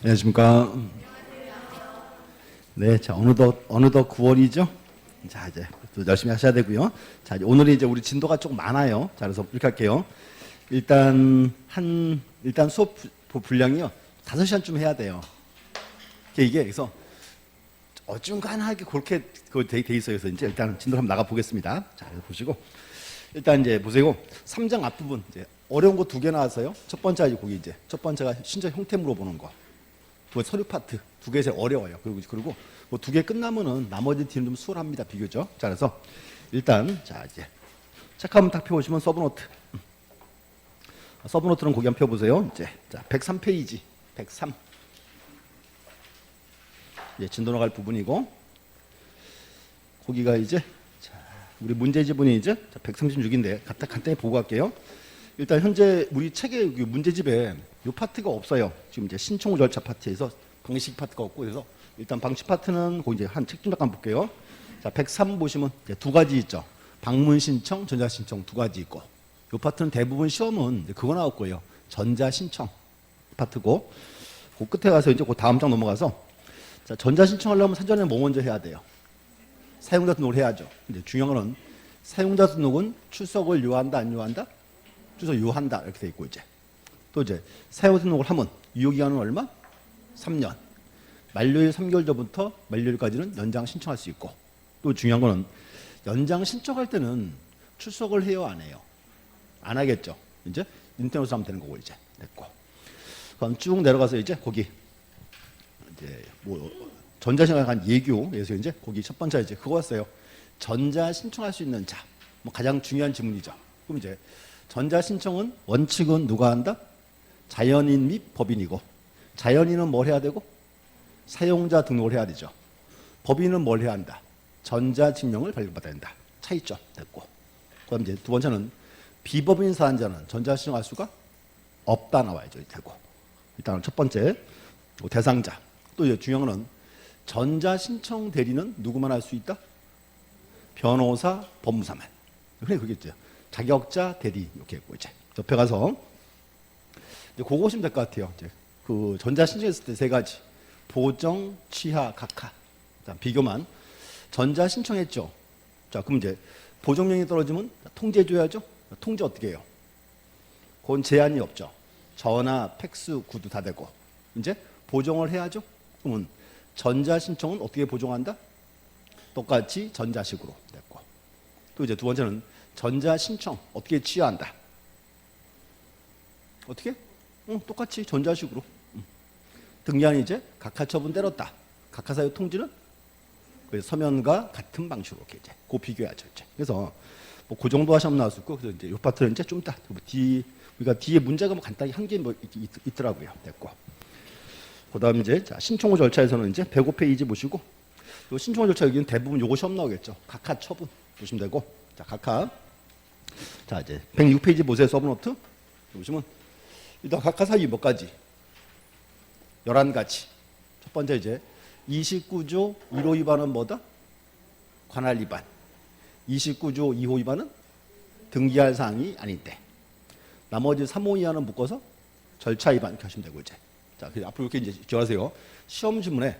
안녕하십니까. 네, 자, 어느덧 9월이죠? 자, 이제 또 열심히 하셔야 되고요. 자, 오늘은 이제 우리 진도가 조금 많아요. 자, 그래서 이렇게 할게요. 일단 수업 분량이요. 5시간쯤 해야 돼요. 이게 그래서 어중간하게 그렇게 돼 있어요. 그래서 이제 일단 진도를 한번 나가 보겠습니다. 자, 보시고. 일단 이제 보세요. 3장 앞부분, 이제 어려운 거 2개 나왔어요. 첫 번째가 거기 이제, 첫 번째가 신체 형태 물어보는 거. 그 서류 파트 2개 제일 어려워요. 그리고 뭐 2개 끝나면은 나머지 뒤는 좀 수월합니다. 비교죠. 자, 그래서 일단 자 이제 책 한번 딱 펴보시면 서브노트. 서브노트는 거기 한번 펴보세요. 이제 자 103페이지 103. 이제 진도 나갈 부분이고 거기가 이제 자 우리 문제 지문이 이제 136인데 간단히 보고 갈게요. 일단 현재 우리 책의 문제집에 이 파트가 없어요. 지금 이제 신청 절차 파트에서 방식 파트가 없고 그래서 일단 방식 파트는 거기 이제 한 책 좀 잠깐 볼게요. 자, 103 보시면 이제 2가지 있죠. 방문 신청, 전자 신청 2가지 있고 이 파트는 대부분 시험은 그거 나올 거예요. 전자 신청 파트고 그 끝에 가서 이제 그 다음 장 넘어가서 자, 전자 신청하려면 사전에 뭐 먼저 해야 돼요? 사용자 등록을 해야죠. 근데 중요한 건 사용자 등록은 출석을 요한다 안 요한다? 출석 요한다 이렇게 돼 있고 이제 또 이제 사용자 등록을 하면 유효기간은 얼마? 3년. 만료일 3개월 전부터 만료일까지는 연장 신청할 수 있고 또 중요한 거는 연장 신청할 때는 출석을 해요 안 해요? 안 하겠죠. 이제 인터넷으로 하면 되는 거고 이제 됐고. 그럼 쭉 내려가서 이제 거기 이제 뭐 전자신청에 관한 예교에서 이제 거기 첫 번째 이제 그거였어요. 전자 신청할 수 있는 자. 뭐 가장 중요한 지문이죠. 그럼 이제 전자 신청은 원칙은 누가 한다? 자연인 및 법인이고 자연인은 뭘 해야 되고 사용자 등록을 해야 되죠. 법인은 뭘 해야 한다? 전자증명을 발급받아야 한다. 차이점 됐고. 그럼 이제 두 번째는 비법인 사안자는 전자 신청할 수가 없다 나와야죠. 되고. 일단 첫 번째 대상자. 또 이제 중요한 건 전자 신청 대리는 누구만 할 수 있다? 변호사, 법무사만. 그래 그겠죠. 자격자 대리 이렇게 했고 이제 옆에 가서 이제 그거 보시면 될 것 같아요. 이제 그 전자 신청했을 때 3가지 보정, 취하, 각하. 자, 비교만 전자 신청했죠. 자, 그럼 이제 보정령이 떨어지면 통지해 줘야죠. 통지 어떻게 해요? 그건 제한이 없죠. 전화, 팩스, 구두 다 되고 이제 보정을 해야죠. 그러면 전자 신청은 어떻게 보정한다? 똑같이 전자식으로 됐고 또 이제 두 번째는 전자 신청 어떻게 취하한다? 어떻게? 똑같이 전자식으로. 등기한이 이제 각하 처분 때렸다. 각하 사유 통지는 서면과 같은 방식으로 이렇게 이제 그 비교해야죠. 이제. 그래서 뭐 그 정도 하시면 나올 수 있고 그래서 이제 이 파트는 이제 좀 이따 우리가 뒤에 문제가 뭐 간단히 한 개 뭐 있더라고요. 됐고. 그다음 이제 자, 신청호 절차에서는 이제 105페이지 보시고 요 신청호 절차 여기는 대부분 요거 시험 나오겠죠. 각하 처분 보시면 되고 자 각하 자 이제 106페이지 보세요. 서브노트 보시면 일단 각하 사유 몇 가지? 11가지. 첫 번째 이제 29조 1호 위반은 뭐다? 관할 위반. 29조 2호 위반은 등기할 사항이 아닌데. 나머지 3호 이하는 묶어서 절차 위반 이렇게 하시면 되고 이제. 자, 앞으로 이렇게 이제 기억하세요. 시험 지문에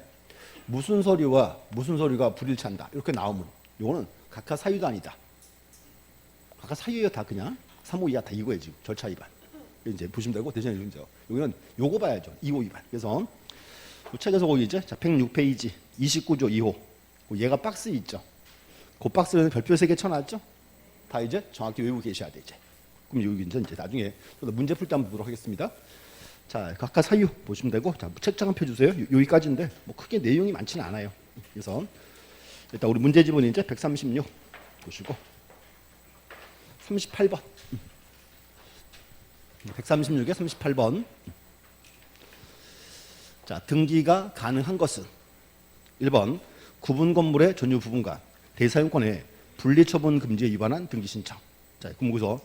무슨 서류와 무슨 서류가 불일치한다 이렇게 나오면 요거는 각하 사유도 아니다. 각하 사유예요 다 그냥 3호 이하 다 이거예요 지금 절차 위반. 이제 보시면 되고 대신에 이제 여기는 요거 봐야죠. 2호 위반. 그래서 책에서 거기 이제 자 106페이지 29조 2호 얘가 박스 있죠. 그 박스는 별표 3개 쳐놨죠. 다 이제 정확히 외우고 계셔야 돼 이제. 그럼 여기 이제 나중에 문제 풀 때 한번 보도록 하겠습니다. 자 각하 사유 보시면 되고 자 책장 한 펴주세요. 여기까지인데 뭐 크게 내용이 많지는 않아요. 그래서 일단 우리 문제 지문이 이제 136 보시고 38번. 136에 38번. 자, 등기가 가능한 것은 1번 구분 건물의 전유 부분과 대사용권의 분리 처분 금지에 위반한 등기 신청. 자, 그럼 여기서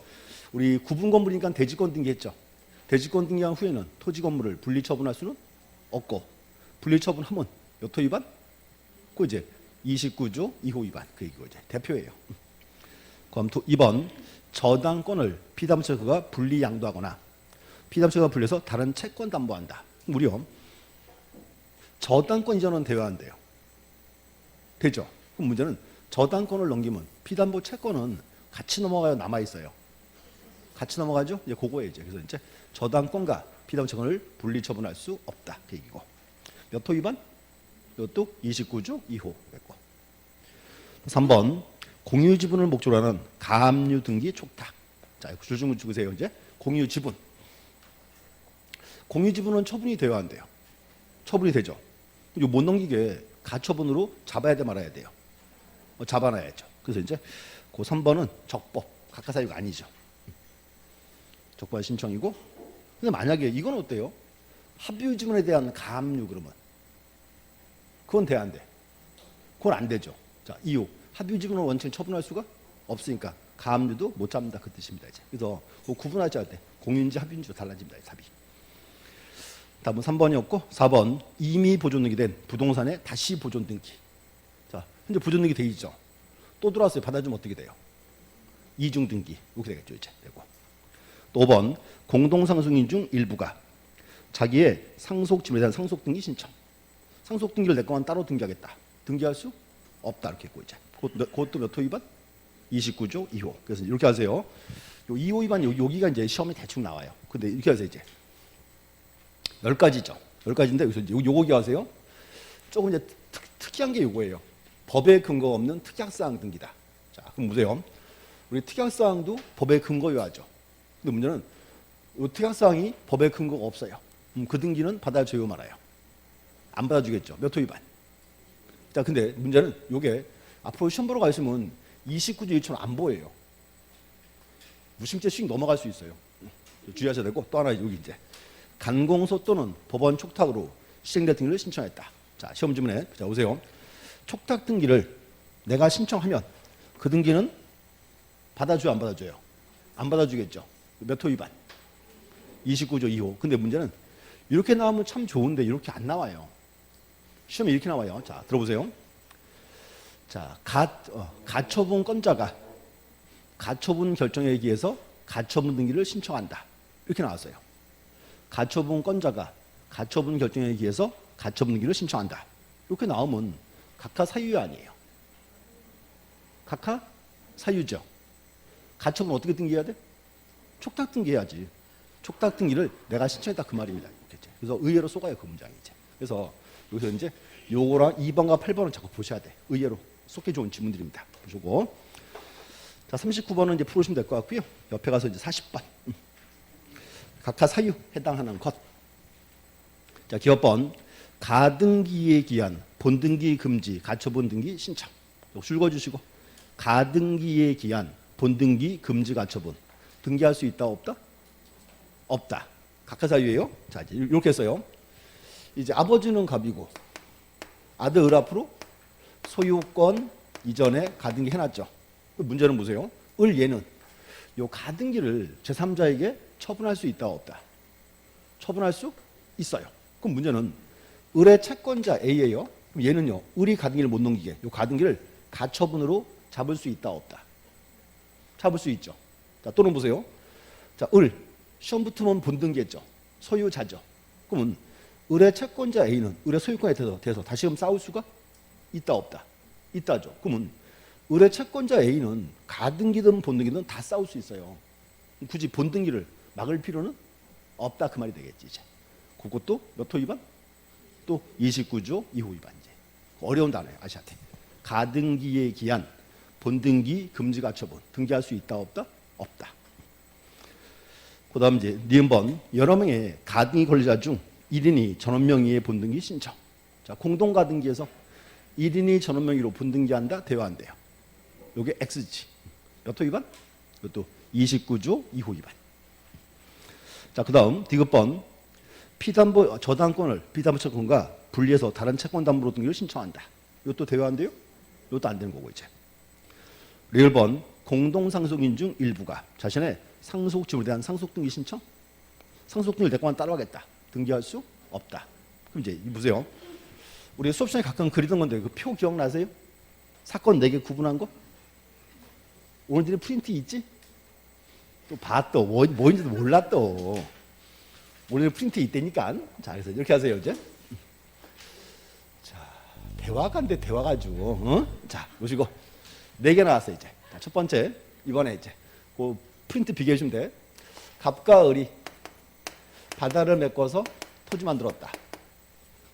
우리 구분 건물이니까 대지권 등기했죠. 대지권 등기한 후에는 토지 건물을 분리 처분할 수는 없고 분리 처분하면 몇 호 위반? 그 이제 29조 2호 위반. 그 이거 이제 대표예요. 그럼 2번 저당권을 피담처가 분리 양도하거나 피담처가 분리해서 다른 채권 담보한다. 무려 저당권 이전은 돼야 한대요. 되죠? 그럼 문제는 저당권을 넘기면 피담보 채권은 같이 넘어가야 남아있어요. 같이 넘어가죠? 이제 그거예요. 이제. 그래서 이제 저당권과 피담보 채권을 분리 처분할 수 없다. 그 얘기고. 몇 호 위반? 이것도 29조 2호 됐고. 3번 공유 지분을 목적으로 하는 가압류 등기 촉탁. 자, 줄좀 주세요. 이제 공유 지분. 공유 지분은 처분이 되어야 한대요. 처분이 되죠. 이거 못 넘기게 가처분으로 잡아야 돼 말아야 돼요. 잡아놔야죠. 그래서 이제 그 3번은 적법, 각하사유가 아니죠. 적법 신청이고. 근데 만약에 이건 어때요? 합유 지분에 대한 가압류 그러면 그건 돼야 안 돼. 그건 안 되죠. 자, 이유. 합유 지분을 원칙을 처분할 수가 없으니까 가압류도 못 잡는다 그 뜻입니다. 이제. 그래서 그 구분하지 할 때 공유인지 합유인지로 달라집니다. 답이. 답은 3번이었고 4번 이미 보존 등기된 부동산의 다시 보존 등기. 자, 현재 보존 등기 돼 있죠. 또 들어왔어요. 받아주면 어떻게 돼요? 이중 등기 이렇게 되겠죠. 이제 되고. 또 5번 공동상속인 중 일부가 자기의 상속 지분에 대한 상속 등기 신청. 상속 등기를 내 것만 따로 등기하겠다. 등기할 수 없다 이렇게 했고 이제. 그것도 몇 호 위반? 29조 2호. 그래서 이렇게 하세요. 요 2호 위반 여기가 이제 시험에 대충 나와요. 근데 이렇게 하세요 이제. 10가지죠. 10가지인데 여기서 요거 기하세요. 조금 이제 특이한 게 요거예요. 법에 근거 없는 특약사항 등기다. 자, 그럼 보세요. 우리 특약사항도 법에 근거여야죠. 근데 문제는 이 특약사항이 법에 근거가 없어요. 그 등기는 받아줘요 말아요. 안 받아주겠죠. 몇 호 위반. 자, 근데 문제는 요게 앞으로 시험 보러 가시면 29조 1초는 안 보여요. 무심죄 씩 넘어갈 수 있어요. 주의하셔야 되고 또 하나 여기 이제 간공소 또는 법원 촉탁으로 시행된 등기를 신청했다. 자, 시험 지문에 자 보세요. 촉탁 등기를 내가 신청하면 그 등기는 받아줘요, 안 받아줘요? 안 받아주겠죠. 몇 호 위반? 29조 2호. 근데 문제는 이렇게 나오면 참 좋은데 이렇게 안 나와요. 시험에 이렇게 나와요. 자, 들어보세요. 자, 가처분 건자가 가처분 결정에 의해서 가처분 등기를 신청한다. 이렇게 나왔어요. 가처분 건자가 가처분 결정에 의해서 가처분 등기를 신청한다. 이렇게 나오면 각하 사유 아니에요. 각하 사유죠. 가처분 어떻게 등기해야 돼? 촉탁 등기해야지. 촉탁 등기를 내가 신청했다 그 말입니다. 그래서 의외로 속아요 그 문장이 이제. 그래서 여기서 이제 요거랑 2번과 8번을 자꾸 보셔야 돼. 의외로 속기 좋은 지문들입니다. 보시고. 자, 39번은 이제 풀으시면 될 것 같고요. 옆에 가서 이제 40번. 각하 사유 해당하는 것. 자, 기업번 가등기에 기한 본등기 금지 가처분 등기 신청. 줄 읽어주시고 가등기에 기한 본등기 금지 가처분 등기할 수 있다 없다? 없다. 각하 사유예요. 자, 이제 이렇게 했어요. 이제 아버지는 갑이고 아들 을 앞으로 소유권 이전에 가등기 해놨죠. 문제는 보세요. 을 얘는 요 가등기를 제3자에게 처분할 수 있다 없다? 처분할 수 있어요. 그럼 문제는 을의 채권자 A예요. 그럼 얘는요. 을이 가등기를 못 넘기게 요 가등기를 가처분으로 잡을 수 있다 없다? 잡을 수 있죠. 자, 또는 보세요. 자, 을 시험 붙으면 본등기했죠. 소유자죠. 그러면 을의 채권자 A는 을의 소유권에 대해서 다시금 싸울 수가 있다 없다? 있다죠. 그러면 을의 채권자 A는 가등기든 본등기든 다 싸울 수 있어요. 굳이 본등기를 막을 필요는 없다 그 말이 되겠지 이제. 그것도 몇 호 위반? 또 29조 2호 위반 이제. 어려운 단어예요 아셔야 돼. 가등기에 기한 본등기 금지 가처분 등기할 수 있다 없다? 없다. 그다음 이제 니은번 여러 명의 가등기 권리자 중 1인이 전원 명의의 본등기 신청. 자, 공동 가등기에서 1인이 전원 명의로 본등기한다 돼야 안 돼요. 요게 X지. 몇 호 위반? 이것도 29조 2호 위반. 자, 그다음 디귿번 피담보 저당권을 피담보 채권과 분리해서 다른 채권 담보로 등기를 신청한다. 이것도 돼야 안 돼요? 이것도 안 되는 거고 이제. 리을번 공동 상속인 중 일부가 자신의 상속 지분에 대한 상속 등기 신청? 상속 등기를 내 것만 따로 하겠다. 등기할 수 없다. 그럼 이제 보세요. 우리 수업 시간에 가끔 그리던 건데 그 표 기억나세요? 사건 4개 구분한 거? 오늘들이 프린트 있지? 또 봐 또 뭐인지도 몰라 또. 오늘 프린트 있다니까. 자, 그래서 이렇게 하세요 이제. 대화가인데 대화 가지고. 어? 자, 보시고 4개 나왔어요 이제. 자, 첫 번째 이번에 이제 그 프린트 비교해 주면 돼. 갑과 을이 바다를 메꿔서 토지 만들었다.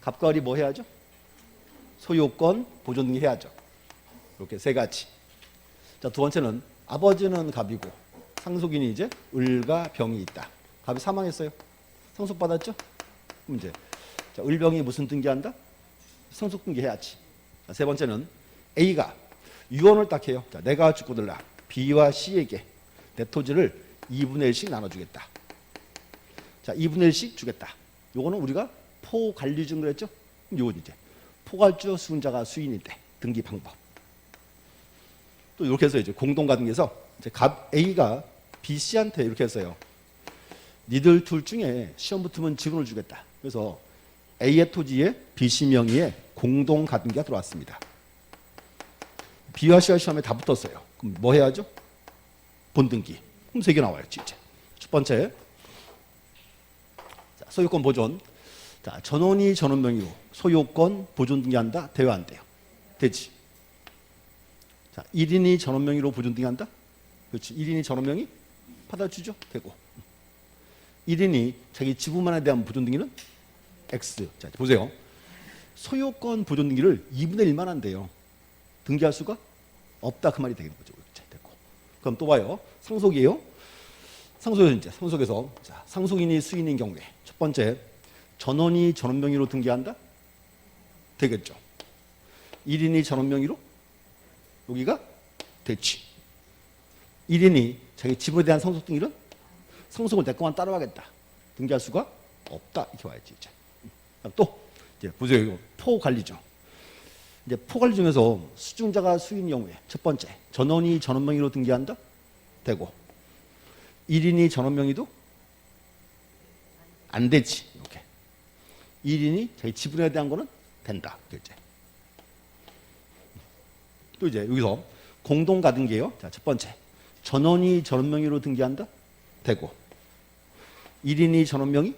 갑과 을이 뭐 해야죠? 소유권, 보존 등기 해야죠. 이렇게 3가지. 자, 두 번째는 아버지는 갑이고 상속인이 이제 을과 병이 있다. 갑이 사망했어요. 상속받았죠? 그럼 이제 자, 을병이 무슨 등기한다? 상속 등기해야지. 자, 세 번째는 A가 유언을 딱 해요. 자, 내가 죽고들라 B와 C에게 내 토지를 2분의 1씩 나눠주겠다. 자, 2분의 1씩 주겠다. 요거는 우리가 포관리증 그랬죠? 요건 이제 포괄주 수은자가 수인인데 등기 방법. 또 이렇게 해서 이제 공동가등기에서 이제 갑 A가 B, C한테 이렇게 했어요. 니들 둘 중에 시험 붙으면 직원을 주겠다. 그래서 A의 토지에 B, C 명의의 공동가등기가 들어왔습니다. B와 C와 시험에 다 붙었어요. 그럼 뭐 해야죠? 본등기. 그럼 3개 나와야지 이제. 첫 번째, 자, 소유권 보존. 자, 전원이 전원 명의로 소유권 보존 등기한다. 돼요, 안 돼요? 되지. 자, 1인이 전원 명의로 보존 등기한다. 그렇지. 1인이 전원 명의 받아주죠. 되고. 1인이 자기 지분만에 대한 보존 등기는 X. 자, 보세요. 소유권 보존 등기를 2분의 1만 한대요. 등기할 수가 없다 그 말이 되는 거죠. 자, 됐고. 그럼 또 봐요. 상속이에요. 상속에서 자, 상속인이 수인인 경우에 첫 번째 전원이 전원 명의로 등기한다. 되겠죠. 1인이 전원 명의로 여기가 되지. 1인이 자기 지분에 대한 상속 등기는 상속을 내 것만 따라가겠다. 등기할 수가 없다. 이렇게 와야지 이제. 또 이제 보세요. 이거 포관리증. 이제 포관리증에서 수증자가 수인 경우에 첫 번째 전원이 전원 명의로 등기한다. 되고 1인이 전원 명의도 안 되지. 이렇게 1인이 자기 지분에 대한 거는 된다. 이제. 또 이제 여기서 공동가등기예요. 자, 첫 번째 전원이 전원 명의로 등기한다. 되고 1인이 전원 명의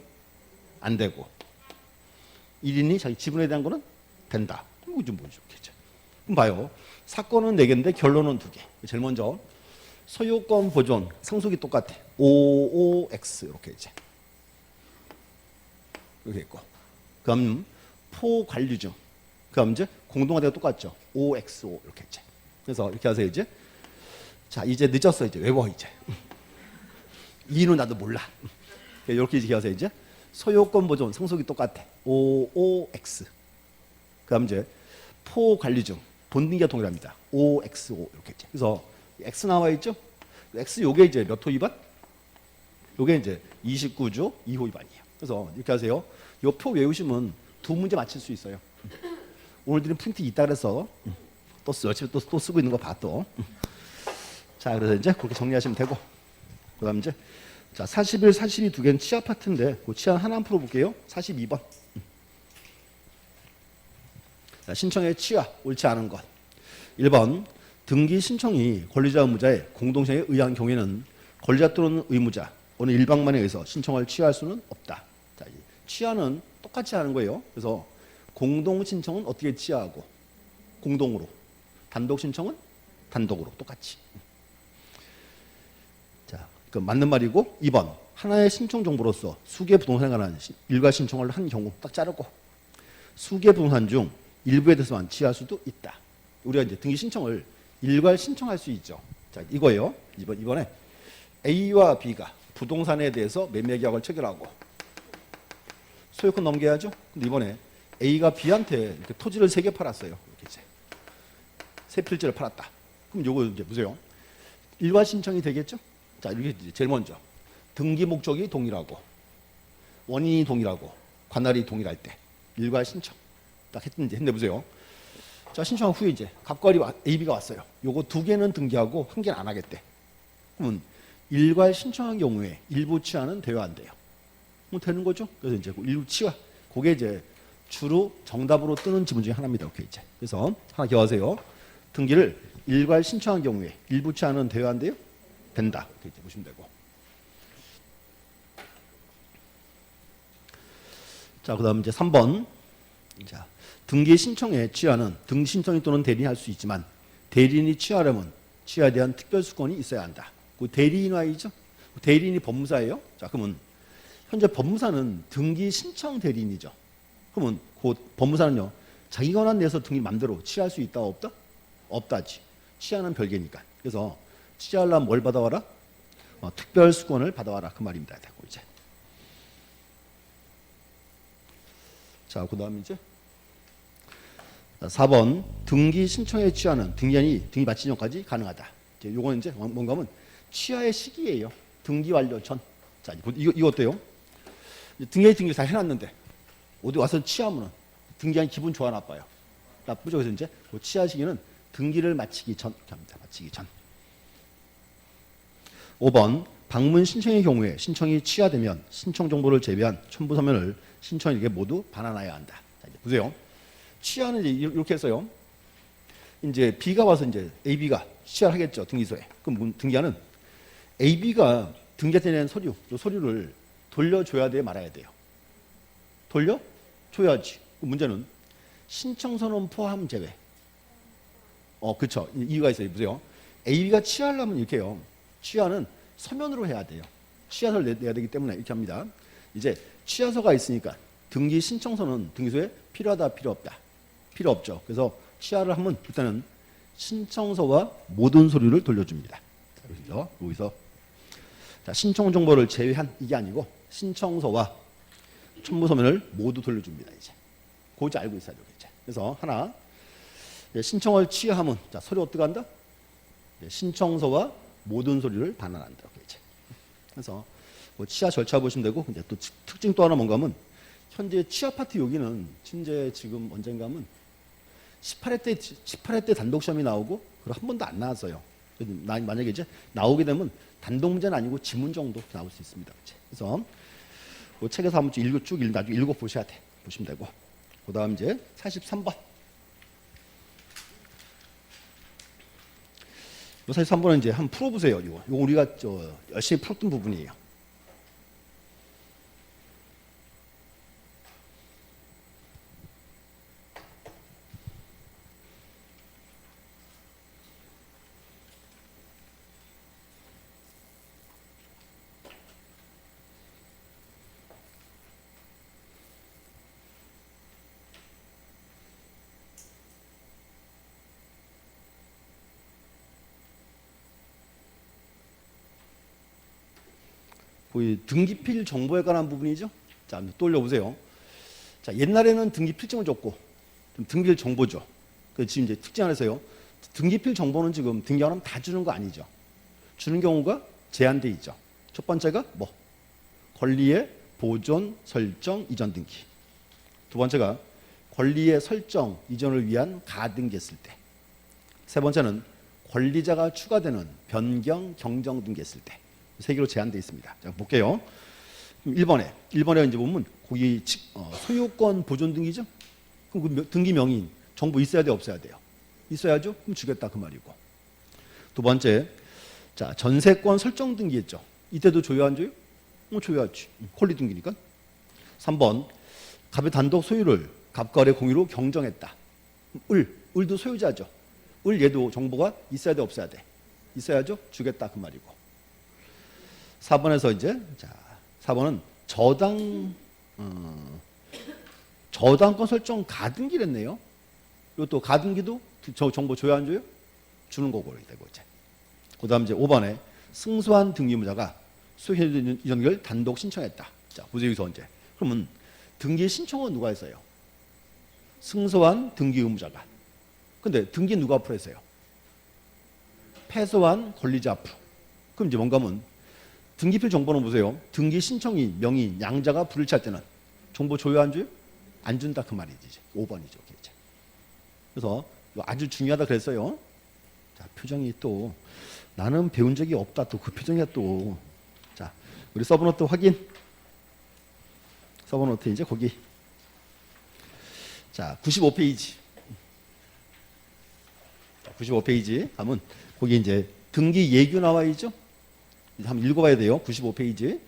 안 되고 1인이 자기 지분에 대한 거는 된다. 이거 좀 보여주겠죠. 그럼 봐요. 사건은 4개인데 결론은 2개. 제일 먼저 소유권 보존 상속이 똑같아. OOX 이렇게 이제 이렇게 있고. 그럼 포관리증. 그럼 이제 공동화대가 똑같죠. OXO 이렇게 이제. 그래서 이렇게 하세요 이제. 자, 이제 늦었어 이제 외워 이제. 이유는 나도 몰라. 이렇게 이제 하세요 이제. 소유권 보존 상속이 똑같아. OOX. 그다음 이제 포관리증 본등기가 동일합니다. OXO 이렇게 이제. 그래서 X 나와 있죠. X 요게 이제 몇 호 위반? 요게 이제 29조 2호 위반이에요. 그래서 이렇게 하세요. 요 표 외우시면 2문제 맞힐 수 있어요. 오늘들은 프린트 있다 그래서 또 열심히 또 쓰고 있는 거 봐 또. 자, 그래서 이제 그렇게 정리하시면 되고. 그다음 이제 자, 41, 42 두 개는 치아 파트인데 그 치아 하나 풀어볼게요. 42번. 자, 신청의 치아 옳지 않은 것. 1번 등기 신청이 권리자 의무자의 공동시행에 의한 경우에는 권리자 또는 의무자 어느 일방만에 의해서 신청을 취하할 수는 없다. 자, 취하는 똑같이 하는 거예요. 그래서 공동 신청은 어떻게 취하하고 공동으로, 단독 신청은 단독으로 똑같이. 자, 그 맞는 말이고 2번 하나의 신청 정보로서 수개 부동산에 관한 일괄 신청을 한 경우 딱 자르고 수개 부동산 중 일부에 대해서만 취할 수도 있다. 우리가 이제 등기 신청을 일괄 신청할 수 있죠. 자, 이거예요. 이번에 A와 B가 부동산에 대해서 매매 계약을 체결하고 소유권 넘겨야죠. 근데 이번에 A가 B한테 이렇게 토지를 3개 팔았어요. 이렇게 이제 세 필지를 팔았다. 그럼 요거 이제 보세요. 일괄 신청이 되겠죠? 자, 이렇게 제일 먼저 등기 목적이 동일하고 원인이 동일하고 관할이 동일할 때 일괄 신청 딱 했는데 보세요. 자, 신청한 후에 이제 갑과을이 AB가 왔어요. 요거 2개는 등기하고 1개는 안 하겠대. 그러면 일괄 신청한 경우에 일부 취하는 돼요, 안 돼요? 뭐 되는 거죠. 그래서 이제 일부 취하, 그게 이제 주로 정답으로 뜨는 지문 중에 하나입니다. 오케이 이제. 그래서 하나 기억하세요. 등기를 일괄 신청한 경우에 일부 취하는 돼요, 안 돼요? 된다. 이렇게 이제 보시면 되고. 자, 그다음 이제 3번 자, 등기 신청에 취하는 등기 신청인 또는 대리인이 할 수 있지만 대리인이 취하려면 취하에 대한 특별 수건이 있어야 한다. 그 대리인 와이죠. 대리인이 법무사예요. 자, 그러면 현재 법무사는 등기 신청 대리인이죠. 그러면 그 법무사는요, 자기 권한 내에서 등기 맘대로 취할 수 있다 없다? 없다지. 취하는 별개니까. 그래서 취하려면 뭘 받아와라? 특별 수건을 받아와라 그 말입니다. 되고 이제. 자, 그다음 이제 4번 등기 신청에 취하는 등기한이 등기 마치기 전까지 가능하다. 이제 요거는 이제 뭔가 하면 취하의 시기예요. 등기 완료 전. 자, 이거 어때요? 등기 다 해놨는데 어디 와서 취하면은 등기한 기분 좋아 나빠요? 나쁘죠. 그래서 이제 그 취하 시기는 등기를 마치기 전 합니다. 마치기 전. 5번 방문 신청의 경우에 신청이 취하되면 신청 정보를 제외한 첨부 서면을 신청인에게 모두 반환하여야 한다. 자, 이제 보세요. 취하는 이제 이렇게 했어요. 이제 B가 와서 이제 AB가 취하를 하겠죠. 등기소에. 그럼 등기하는 AB가 등기할 때 낸 서류, 이 서류를 돌려줘야 돼 말아야 돼요. 돌려줘야지. 문제는 신청서는 포함 제외. 그렇죠. 이유가 있어요. 보세요. AB가 취하려면 이렇게 해요. 취하는 서면으로 해야 돼요. 취하서를 내야 되기 때문에 이렇게 합니다. 이제 취하서가 있으니까 등기 신청서는 등기소에 필요하다 필요 없다. 필요 없죠. 그래서 취하를 하면 일단은 신청서와 모든 서류를 돌려줍니다. 여기서 자, 신청 정보를 제외한 이게 아니고 신청서와 첨부 서면을 모두 돌려줍니다. 이제 그거 알고 있어야 되겠죠. 그래서 하나 신청을 취하하면 자, 서류 어떻게 한다? 신청서와 모든 서류를 반환한다. 이제. 그래서 뭐 취하 절차 보시면 되고 이제 또 특징 또 하나 뭔가 하면 현재 취하 파트 여기는 현재 지금 언젠가 하면 18회 때 단독 시험이 나오고 그걸 한 번도 안 나왔어요. 만약에 이제 나오게 되면 단독 문제는 아니고 지문 정도 나올 수 있습니다. 이제. 그래서 그 책에서 한번 쭉 나중에 읽어 보셔야 돼. 보시면 되고. 그다음 이제 43번. 43번은 이제 한번 풀어보세요. 이거 우리가 열심히 풀었던 부분이에요. 등기필 정보에 관한 부분이죠. 자, 한번 떠올려보세요. 자, 옛날에는 등기필증을 줬고 등기필 정보죠. 지금 이제 특징 안에서요. 등기필 정보는 지금 등기하면 다 주는 거 아니죠. 주는 경우가 제한돼 있죠. 첫 번째가 뭐 권리의 보존, 설정, 이전 등기. 두 번째가 권리의 설정, 이전을 위한 가등기했을 때. 세 번째는 권리자가 추가되는 변경, 경정 등기했을 때. 세 개로 제한되어 있습니다. 자, 볼게요. 1번에 이제 보면 거기 소유권 보존 등기죠. 그럼 그 등기 명인 정보 있어야 돼 없어야 돼요? 있어야죠. 그럼 주겠다 그 말이고. 두 번째, 자 전세권 설정 등기했죠. 이때도 줘야 안 줘요? 줘야지. 권리 등기니까. 3번 갑의 단독 소유를 갑과 을의 공유로 경정했다. 을도 소유자죠. 얘도 정보가 있어야 돼 없어야 돼? 있어야죠. 주겠다 그 말이고. 4번에서 이제 자 4번은 저당권 설정 가등기랬네요. 이것도 가등기도 정보 줘야 안 줘요? 주는 거고 되고 이제. 그다음 이제 5번에 승소한 등기 의무자가 소유 이전을 단독 신청했다. 자 보세요 여기서 이제 그러면 등기 신청은 누가 했어요? 승소한 등기 의무자가. 근데 등기 누가 앞으로 했어요? 패소한 권리자 앞으로. 그럼 이제 뭔가 하면 등기필 정보는 보세요. 등기 신청인, 명인, 양자가 불일치할 때는 정보 줘요 안 줘요? 안 준다 그 말이지. 이제. 5번이죠. 이제. 그래서 아주 중요하다 그랬어요. 자, 표정이 또 나는 배운 적이 없다 또 그 표정이야 또. 자, 우리 서브노트 확인. 서브노트 이제 거기. 자, 95페이지. 95페이지 가면 거기 이제 등기 예규 나와 있죠? 한번 읽어봐야 돼요. 95페이지.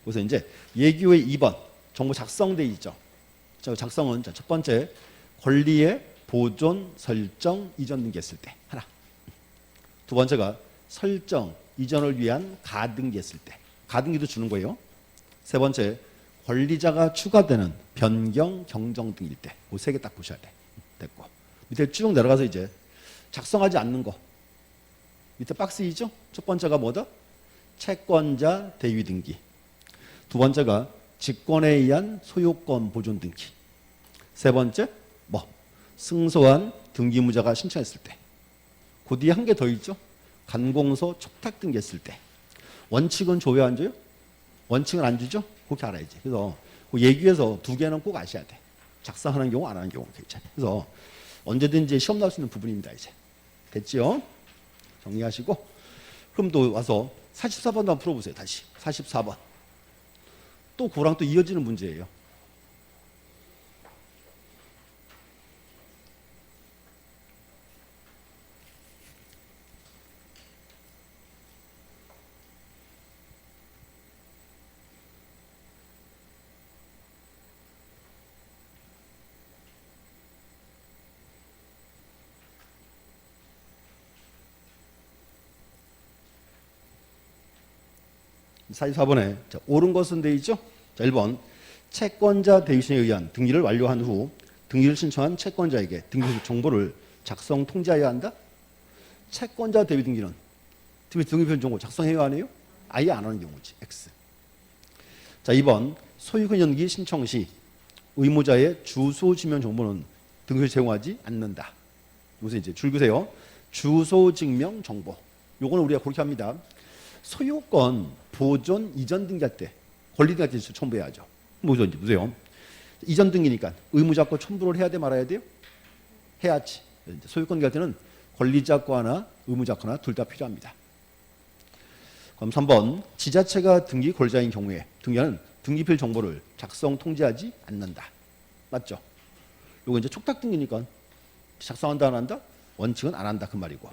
그래서 이제 예규의 2번 정보 작성돼 있죠. 자, 작성은 자, 첫 번째 권리의 보존, 설정, 이전 등기했을 때 하나. 두 번째가 설정, 이전을 위한 가등기했을 때 가등기도 주는 거예요. 세 번째 권리자가 추가되는 변경, 경정 등일 때 그 세 개 딱 보셔야 돼. 됐고 밑에 쭉 내려가서 이제 작성하지 않는 거 밑에 박스 있죠? 첫 번째가 뭐다? 채권자 대위 등기. 두 번째가 직권에 의한 소유권 보존 등기. 세 번째 뭐 승소한 등기무자가 신청했을 때. 그 뒤에 한 개 더 있죠? 간공서 촉탁 등기했을 때. 원칙은 줘요 안 줘요? 원칙은 안 주죠? 그렇게 알아야지. 그래서 그 얘기에서 두 개는 꼭 아셔야 돼. 작성하는 경우 안 하는 경우. 그래서 언제든지 시험 나올 수 있는 부분입니다. 이제 됐지요? 정리하시고 그럼 또 와서 44번도 한번 풀어보세요. 다시 44번. 또 그거랑 또 이어지는 문제예요. 자, 44번에 자, 옳은 것은 돼 있죠? 자, 1번 채권자 대위신에 의한 등기를 완료한 후 등기를 신청한 채권자에게 등기 정보를 작성 통지하여야 한다? 채권자 대위 등기는 등기표 정보 작성해야 하네요? 아예 안 하는 경우지. X. 자, 2번 소유권 연기 신청 시 의무자의 주소 지명 정보는 등기를 제공하지 않는다. 여기서 이제 줄 그세요. 주소 증명 정보. 요거는 우리가 그렇게 합니다. 소유권 보존 이전 등기할 때 권리 등기할 때 첨부해야죠. 뭐죠? 이제 보세요. 이전 등기니까 의무자 거 첨부를 해야 돼 말아야 돼요? 해야지. 소유권 등기할 때는 권리자 거 하나, 의무자 거 하나 둘 다 필요합니다. 그럼 3번 지자체가 등기 권리자인 경우에 등기하는 등기필 정보를 작성 통지하지 않는다. 맞죠? 요거 이제 촉탁 등기니까 작성한다 안 한다? 원칙은 안 한다 그 말이고.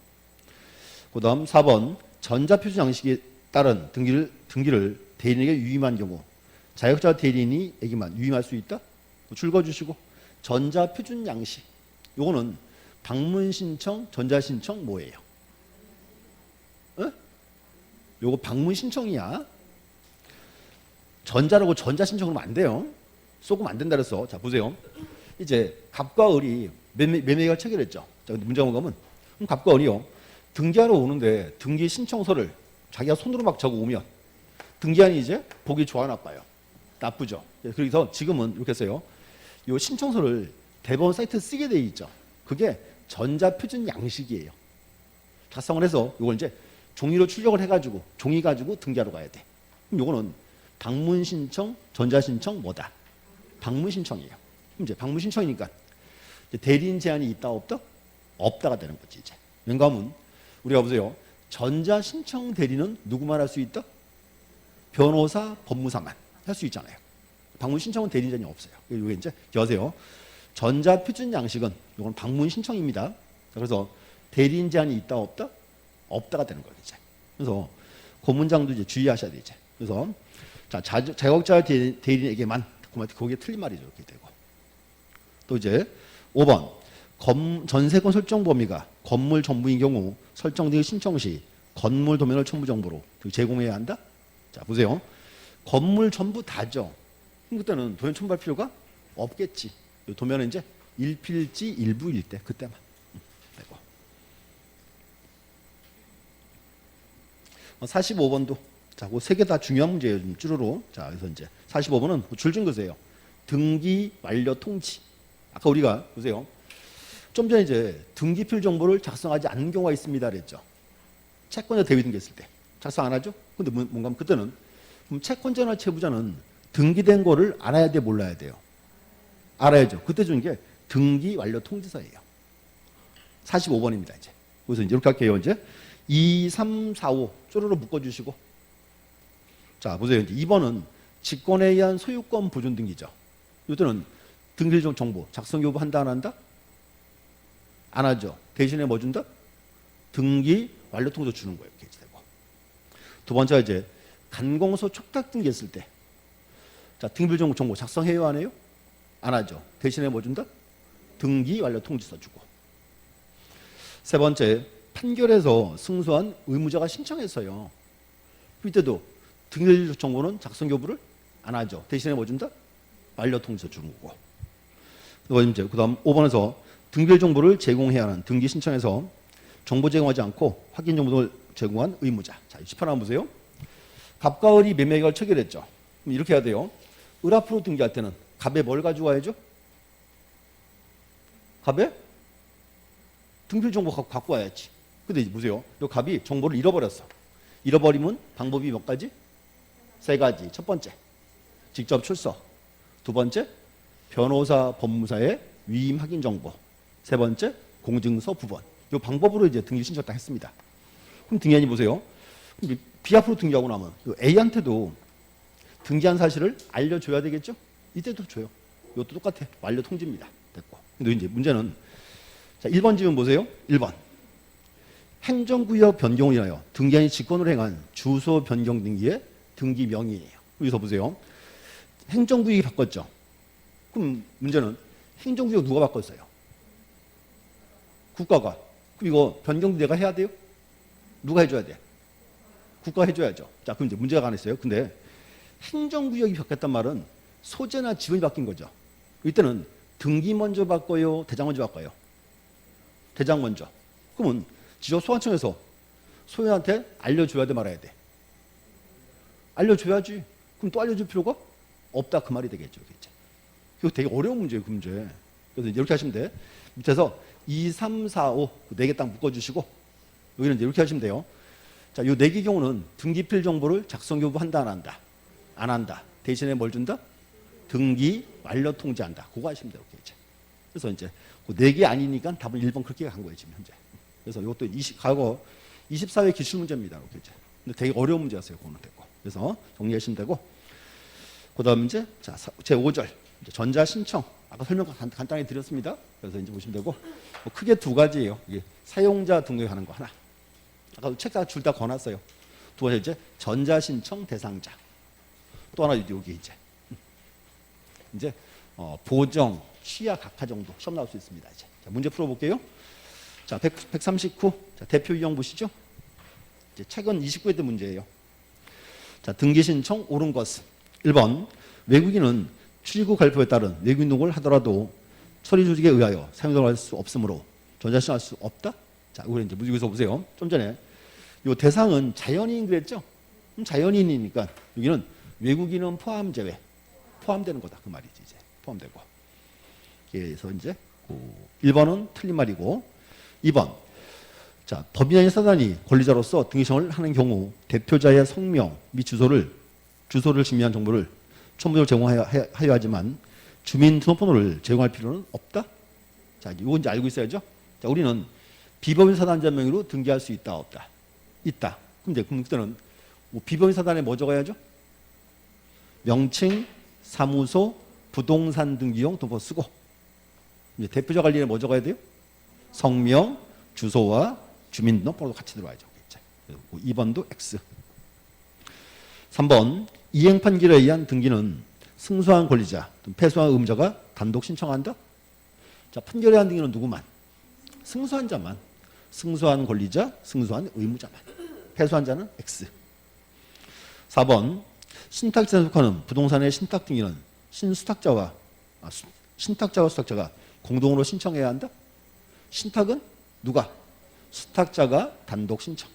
그다음 4번 전자표준 양식에 따른 등기를 대리인에게 유임한 경우 자격자 대리인에게만 유임할 수 있다? 줄거주시고 전자표준 양식 요거는 방문 신청, 전자 신청 뭐예요? 어? 요거 방문 신청이야. 전자라고 전자 신청하면 안 돼요. 쏘면 안 된다 그래서 자 보세요. 이제 갑과 을이 매매가 체결했죠. 자 문제가 뭐냐면 그럼 갑과 을이요. 등기하러 오는데 등기 신청서를 자기가 손으로 막 적어 오면 등기한이 이제 보기 좋아 나빠요? 나쁘죠. 그래서 지금은 이렇게 써요. 이 신청서를 대법원 사이트에 쓰게 돼 있죠. 그게 전자표준 양식이에요. 작성을 해서 이걸 이제 종이로 출력을 해가지고 종이 가지고 등기하러 가야 돼. 그럼 이거는 방문 신청, 전자 신청 뭐다? 방문 신청이에요. 그럼 이제 방문 신청이니까 이제 대리인 제한이 있다 없다? 없다가 되는 거지 이제. 왜냐하면 우리가 보세요. 전자 신청 대리는 누구만 할 수 있다? 변호사, 법무사만 할 수 있잖아요. 방문 신청은 대리인 제한이 없어요. 이게 이제 여세요. 전자 표준 양식은 이건 방문 신청입니다. 그래서 대리인 제한이 있다 없다? 없다가 되는 거예요 이제. 그래서 그 문장도 이제 주의하셔야 돼 이제. 그래서 자 자격자 대리인에게만 거기에 틀린 말이죠 이렇게 되고. 또 이제 5번 전세권 설정 범위가 건물 전부인 경우 설정 등기 신청 시 건물 도면을 첨부 정보로 제공해야 한다. 자 보세요. 건물 전부 다죠. 그럼 그때는 도면 첨부할 필요가 없겠지. 도면은 이제 일필지 일부일 때 그때만 되고. 45번도 자, 그 세 개 다 중요한 문제예요. 좀 쭈루루. 자, 그래서 이제 45번은 줄준 거세요. 등기 완료 통지. 아까 우리가 보세요. 좀 전에 이제 등기필 정보를 작성하지 않는 경우가 있습니다 그랬죠. 채권자 대위 등기했을 때 작성 안 하죠? 근데 뭔가 하면 그때는 그럼 채권자나 채무자는 등기된 거를 알아야 돼 몰라야 돼요? 알아야죠. 그때 주는 게 등기 완료 통지서예요. 45번입니다 이제. 그래서 이제 이렇게 할게요. 이제 2, 3, 4, 5 쪼르르 묶어주시고 자 보세요. 이제 2번은 직권에 의한 소유권 보존 등기죠. 이때는 등기 정보 작성 여부 한다 안 한다? 안 하죠. 대신에 뭐 준다? 등기 완료 통지서 주는 거예요. 이렇게 되고. 두 번째가 이제 간공서 촉탁 등기했을 때 자 등기bil 정보 작성해요 안 해요? 안 하죠. 대신에 뭐 준다? 등기 완료 통지서 주고. 세 번째, 판결에서 승소한 의무자가 신청했어요. 이때도 등기 정보는 작성 교부를 안 하죠. 대신에 뭐 준다? 완료 통지서 주는 거고. 그 다음 5번에서 등기 정보를 제공해야 하는 등기 신청에서 정보 제공하지 않고 확인 정보를 제공한 의무자. 자, 10번 한번 보세요. 갑과 을이 매매 계약을 체결했죠. 그럼 이렇게 해야 돼요. 을 앞으로 등기할 때는 갑에 뭘 가지고 와야죠? 갑에 등기 정보 갖고 와야지. 근데 보세요. 이 갑이 정보를 잃어버렸어. 잃어버리면 방법이 몇 가지? 세 가지. 첫 번째, 직접 출석. 두 번째, 변호사, 법무사의 위임 확인 정보. 세 번째, 공증서 부본. 이 방법으로 이제 등기 신청 다 했습니다. 그럼 등기한이 보세요. B 앞으로 등기하고 나면 A한테도 등기한 사실을 알려줘야 되겠죠? 이때도 줘요. 이것도 똑같아. 완료 통지입니다. 됐고. 근데 이제 문제는 자, 1번 지문 보세요. 1번. 행정구역 변경을 인하여 등기한이 직권으로 행한 주소 변경 등기의 등기 명의예요. 여기서 보세요. 행정구역이 바꿨죠. 그럼 문제는 행정구역 누가 바꿨어요? 국가가. 그럼 이거 변경도 내가 해야 돼요? 누가 해줘야 돼? 국가가 해줘야죠. 자, 그럼 이제 문제가 하나 있어요. 근데 행정구역이 바뀌었단 말은 소재나 지분이 바뀐 거죠. 이때는 등기 먼저 바꿔요? 대장 먼저 바꿔요? 대장 먼저. 그러면 지적소관청에서 소유한테 알려줘야 돼 말아야 돼? 알려줘야지. 그럼 또 알려줄 필요가 없다 그 말이 되겠죠. 이거 되게 어려운 문제예요. 그 문제. 그래서 이렇게 하시면 돼. 밑에서 2, 3, 4, 5 4개 딱 묶어주시고 여기는 이제 이렇게 하시면 돼요. 자, 요 4개 경우는 등기필 정보를 작성 교부한다 안 한다? 안 한다. 대신에 뭘 준다? 등기 완료 통지한다. 그거 하시면 돼요. 이제. 그래서 이제 그 4개 아니니까 답은 1번 그렇게 간 거예요. 지금 현재. 그래서 이것도 과거 24회 기출 문제입니다. 이렇게 이제. 근데 되게 어려운 문제였어요. 그거는 됐고. 그래서 정리하시면 되고. 그다음 이제 자, 제 5절 전자 신청. 아까 설명 간단히 드렸습니다. 그래서 이제 보시면 되고 뭐 크게 두 가지예요. 이게 사용자 등록하는 거 하나. 아까 책 다 줄 다 권했어요. 두 번째 이제 전자 신청 대상자. 또 하나 여기 이제 보정, 취약, 각하 정도 시험 나올 수 있습니다. 이제 자, 문제 풀어볼게요. 자, 139. 자, 대표 유형 보시죠. 이제 최근 29회 때 문제예요. 자, 등기 신청 옳은 것은 1번 외국인은 출입국 발표에 따른 외국인 등록을 하더라도 처리 조직에 의하여 사용을 할 수 없으므로 전자신청할 수 없다. 자, 우리 이제 여기서 보세요. 좀 전에 이 대상은 자연인 그랬죠. 그럼 자연인이니까 여기는 외국인은 포함 제외, 포함되는 거다 그 말이지 이제 포함되고. 그래서 이제 1번은 틀린 말이고 2번. 자, 법인이 사단이 권리자로서 등기신청을 하는 경우 대표자의 성명 및 주소를 증명한 정보를 첨부적으로 제공하여 하지만 주민등록번호를 제공할 필요는 없다. 자, 이거 이제 알고 있어야죠. 자, 우리는 비법인 사단자 명의로 등기할 수 있다 없다? 있다. 근데 그때는 비법인 사단에 뭐 적어야죠? 명칭, 사무소, 부동산 등기용 도포 쓰고 이제 대표자 관리에 뭐 적어야 돼요? 성명, 주소와 주민등록번호도 같이 들어와야죠. 2번도 X. 3번 이행 판결에 의한 등기는 승소한 권리자, 패소한 의무자가 단독 신청한다. 자, 판결에 의한 등기는 누구만? 승소한 자만. 승소한 권리자, 승소한 의무자만. 패소한 자는 X. 4번 신탁자에 속하는 부동산의 신탁 등기는 신탁자와 수탁자가 공동으로 신청해야 한다. 신탁은 누가? 수탁자가 단독 신청.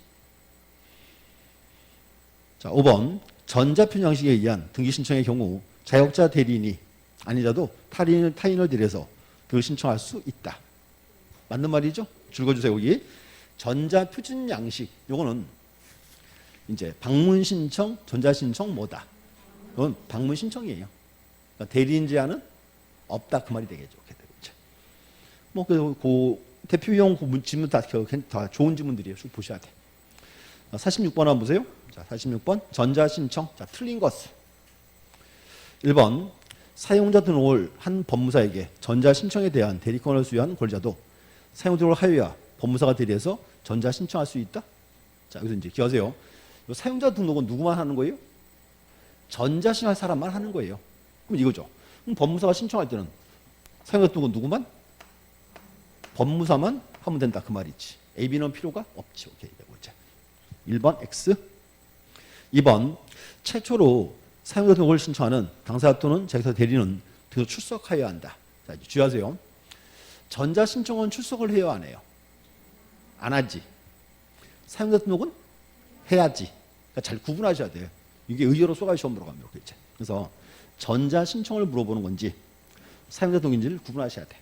자, 5번 전자표 양식에 의한 등기 신청의 경우 자격자 대리인이 아니자도 타인을 대리해서 등기 신청할 수 있다. 맞는 말이죠? 줄거주세요. 여기 전자표준 양식 요거는 이제 방문 신청, 전자 신청 뭐다? 이건 방문 신청이에요. 그러니까 대리인 제한은 없다 그 말이 되겠죠. 뭐 그 대표용 질문 다 좋은 질문들이에요. 쭉 보셔야 돼. 46번 한번 보세요. 자, 46번 전자 신청. 자, 틀린 것은 1번 사용자 등록을 한 법무사에게 전자 신청에 대한 대리권을 수여한 권리자도 사용 등록을 하여야 법무사가 대리해서 전자 신청할 수 있다. 자, 여기서 이제 기억하세요. 사용자 등록은 누구만 하는 거예요? 전자 신청할 사람만 하는 거예요. 그럼 이거죠. 법무사가 신청할 때는 사용자 등록은 누구만? 법무사만 하면 된다 그 말이지. A, B는 필요가 없지. 오케이. 이제 1번 X. 2번 최초로 사용자 등록을 신청하는 당사자 또는 자기사 대리는 그 출석하여야 한다. 자, 이제 주의하세요. 전자 신청은 출석을 해요, 안 해요? 안 하지. 사용자 등록은 해야지. 그러니까 잘 구분하셔야 돼요. 이게 의외로 소가이 시험 물어가면 이렇게 있지. 그래서 전자 신청을 물어보는 건지 사용자 등록인지를 구분하셔야 돼.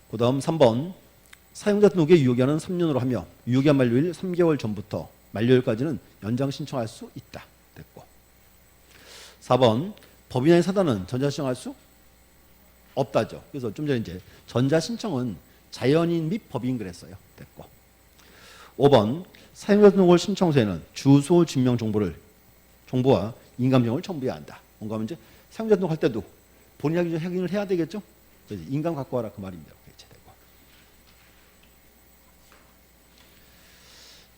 그 다음 3번 사용자 등록의 유효기한은 3년으로 하며 유효기한 만료일 3개월 전부터 만료일까지는 연장 신청할 수 있다. 됐고 4번 법인의 사단은 전자 신청할 수 없다죠. 그래서 좀 전에 이제 전자 신청은 자연인 및 법인 그랬어요. 됐고 5번 사용자 등록을 신청서에는 주소 증명 정보와 인감정을 첨부해야 한다. 뭔가 하면 이제 사용자 등록할 때도 본인이 확인을 해야 되겠죠. 그래서 인감 갖고 와라 그 말입니다. 이렇게 되고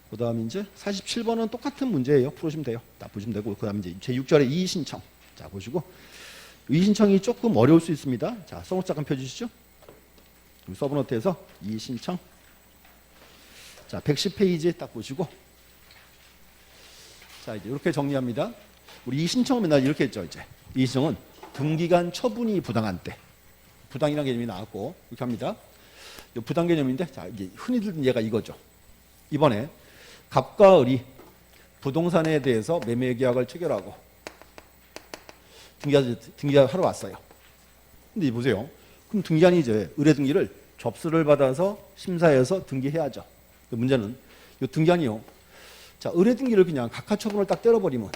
그다음 이제 47번은 똑같은 문제예요. 풀으시면 돼요. 다 보시면 되고 그다음 이제 제6절의 이의 신청. 자 보시고 이의 신청이 조금 어려울 수 있습니다. 자 서브노트 잠깐 펴주시죠. 서브노트에서 이의 신청. 자 110페이지 딱 보시고 자 이제 이렇게 정리합니다. 우리 이 신청은 맨날 이렇게 했죠. 이제 이 신청은 등기간 처분이 부당한 때 부당이라는 개념이 나왔고 이렇게 합니다. 부당 개념인데 자 이제 흔히 듣는 예가 이거죠. 이번에 갑과 을이 부동산에 대해서 매매 계약을 체결하고 등기가 하러 왔어요. 근데 보세요. 그럼 등기관이 이제 의뢰 등기를 접수를 받아서 심사해서 등기해야죠. 문제는 이 등기관이요. 자 의뢰 등기를 그냥 각하 처분을 딱 때려버리면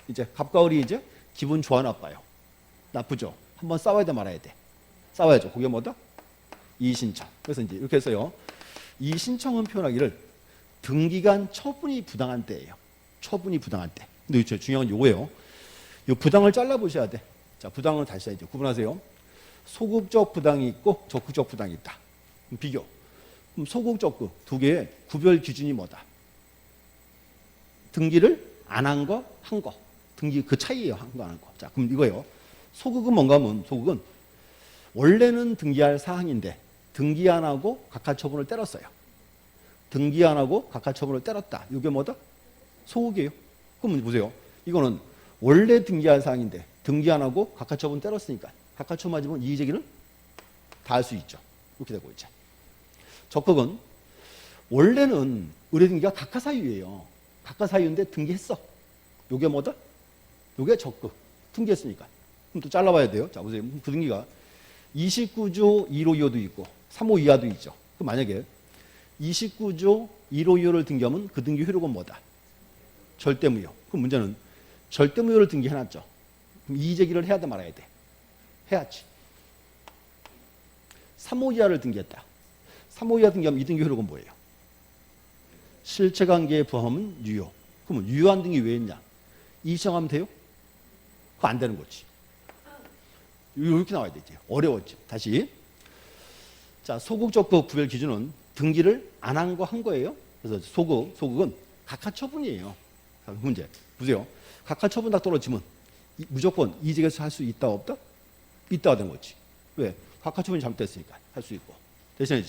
이제 갑과 을이 이제 기분 좋아 나빠요. 나쁘죠. 한번 싸워야 돼 말아야 돼. 싸워야죠. 그게 뭐다? 이의 신청. 그래서 이제 이렇게 해서요. 이 신청은 표현하기를 등기간 처분이 부당한 때예요. 처분이 부당한 때. 근데 중요한 건 요거예요. 이 부당을 잘라 보셔야 돼. 자, 부당을 다시 이제 구분하세요. 소극적 부당이 있고 적극적 부당이 있다. 그럼 비교. 그럼 소극, 적극 두 개의 구별 기준이 뭐다? 등기를 안 한 거, 한 거. 등기 그 차이예요. 한 거, 안 한 거. 자, 그럼 이거예요. 소극은 뭔가 하면 소극은 원래는 등기할 사항인데 등기 안 하고 각하 처분을 때렸어요. 등기 안 하고 각하 처분을 때렸다. 이게 뭐다? 소극이에요. 그럼 보세요. 이거는 원래 등기할 사항인데 등기 안 하고 각하 처분 때렸으니까 각하 처분 맞으면 이의 제기를 다 할 수 있죠. 이렇게 되고 있죠. 적극은 원래는 의뢰 등기가 각하 사유예요. 각하 사유인데 등기했어. 이게 뭐다? 이게 적극. 등기했으니까. 그럼 또 잘라봐야 돼요. 자 보세요. 그 등기가 29조 1호 2호도 있고 3호 이하도 있죠. 그럼 만약에 29조 1호 2호를 등기하면 그 등기 효력은 뭐다? 절대무효. 그럼 문제는 절대무효를 등기해놨죠. 그럼 이의 제기를 해야 돼 말아야 돼? 해야지. 3호 이하를 등기했다. 3호 이하 등기하면 이 등기 효력은 뭐예요? 실체관계에 부합하면 유효. 그러면 유효한 등기 왜 했냐? 이의 신청하면 돼요? 그거 안 되는 거지. 이렇게 나와야 되지. 어려웠지. 다시. 자, 소극, 적극 구별 기준은 등기를 안 한 거 한 거예요. 그래서 소극은 각하 처분이에요. 문제. 보세요. 각하 처분 딱 떨어지면 무조건 이의 제기해서 할 수 있다 없다? 있다가 된 거지. 왜? 각하 처분이 잘못됐으니까 할 수 있고. 대신에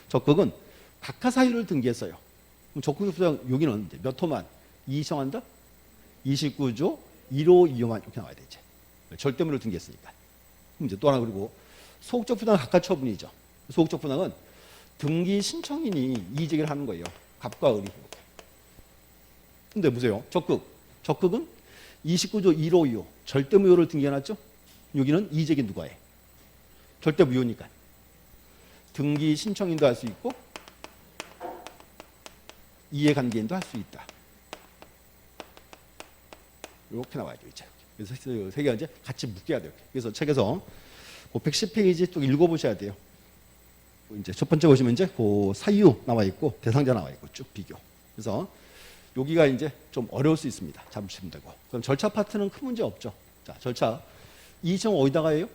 적극은 각하 사유를 등기했어요. 그럼 적극 부당 여기는 몇 호만 이의 신청한다? 29조 1호 2호만 이렇게 나와야 되지. 절대무효를 등기했으니까. 그럼 이제 또 하나 그리고 소극적 부당은 각하 처분이죠. 소극적 부당은 등기 신청인이 이의 제기를 하는 거예요. 갑과 을이. 근데 보세요. 적극은 29조 1호 2호 절대무효를 등기해놨죠. 여기는 이의 제기 누가 해? 절대무효니까. 등기 신청인도 할 수 있고 이해관계인도 할 수 있다. 이렇게 나와야죠. 이제. 그래서 세 개가 이제 같이 묶여야 돼요. 그래서 책에서 그 110페이지 또 읽어보셔야 돼요. 이제 첫 번째 보시면 이제 그 사유 나와 있고 대상자 나와 있고 쭉 비교. 그래서 여기가 이제 좀 어려울 수 있습니다. 잡으시면 되고. 그럼 절차 파트는 큰 문제 없죠. 자, 절차. 이의 신청 어디다가 해요?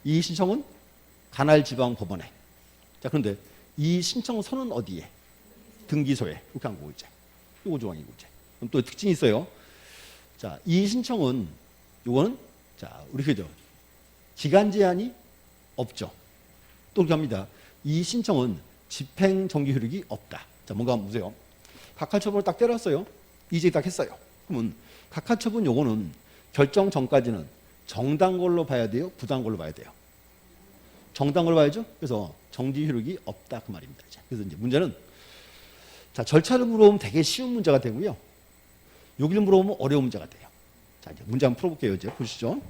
이의 신청은 관할지방법원에. 자, 그런데 이 신청서는 어디에? 등기소에. 이렇게 한 거고 이제. 이거 조항이고 이제. 그럼 또 특징이 있어요. 자, 이 신청은 요거는 자, 우리 그죠? 기간 제한이 없죠. 또 이렇게 합니다. 이 신청은 집행 정지 효력이 없다. 자, 뭔가 한번 보세요. 각하처분을 딱 때렸어요. 이제 딱 했어요. 그러면 각하처분 요거는 결정 전까지는 정당 걸로 봐야 돼요? 부당 걸로 봐야 돼요? 정당 걸로 봐야죠. 그래서 정지 효력이 없다 그 말입니다. 이제. 그래서 이제 문제는 자, 절차를 물어보면 되게 쉬운 문제가 되고요. 여기를 물어보면 어려운 문제가 돼요. 자, 이제 문제 한번 풀어볼게요. 이제 보시죠.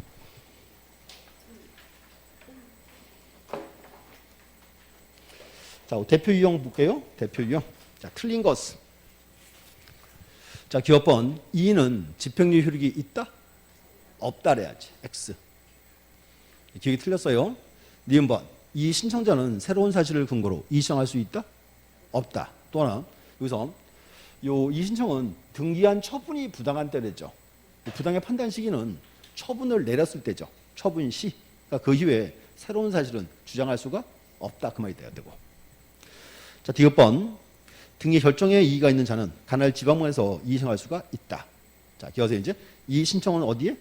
자, 대표 유형 볼게요. 대표 유형. 자, 틀린 것은. 자, 기업번 2는 집행유예 효력이 있다? 없다 그래야지. X. 기억이 틀렸어요. 니은번. 이 신청자는 새로운 사실을 근거로 이의신청할 수 있다? 없다. 또 하나. 여기서 이 신청은 등기한 처분이 부당한 때랬죠. 부당의 판단 시기는 처분을 내렸을 때죠. 처분 시. 그러니까 그 이후에 새로운 사실은 주장할 수가 없다. 그 말이 돼야 되고. 자, 디귿번. 등기 결정에 이의가 있는 자는 관할 지방법원에서 이의신청할 수가 있다. 자, 기어서 이제 이 신청은 어디에?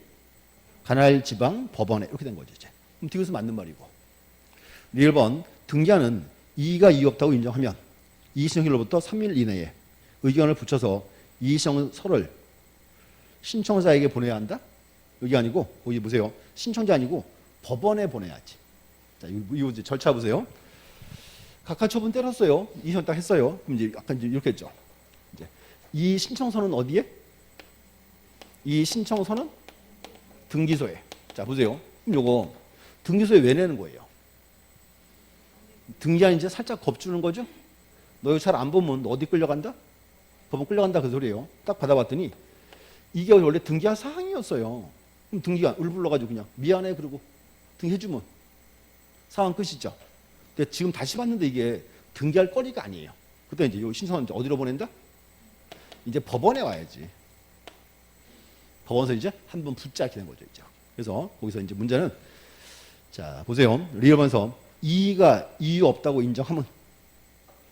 관할 지방 법원에 이렇게 된 거죠. 이제. 그럼 디귿은 맞는 말이고. 1번. 등기하는 이의가 이의 없다고 인정하면 이의신청일로부터 3일 이내에 의견을 붙여서 이의신청서를 신청자에게 보내야 한다? 여기 아니고 여기 보세요. 신청자 아니고 법원에 보내야지. 자, 이거 이제 절차 보세요. 각하처분 때렸어요. 이의신청 딱 했어요. 그럼 이제 약간 이렇게 했죠. 이제 이 신청서는 어디에? 이 신청서는 등기소에. 자, 보세요. 그럼 요거 등기소에 왜 내는 거예요? 등기한 이제 살짝 겁주는 거죠? 너 이거 잘 안 보면 너 어디 끌려간다? 법원 끌려간다 그 소리예요. 딱 받아봤더니 이게 원래 등기할 사항이었어요. 그럼 등기가 울불러가지고 그냥 미안해 그러고 등기해주면 상황 끝이죠. 근데 지금 다시 봤는데 이게 등기할 거리가 아니에요. 그때 이제 이 신청은 이제 어디로 보낸다? 이제 법원에 와야지. 법원에서 이제 한번 붙잡게 된 거죠. 이제. 그래서 거기서 이제 문제는 자 보세요. 리얼번서 이의가 이유 없다고 인정하면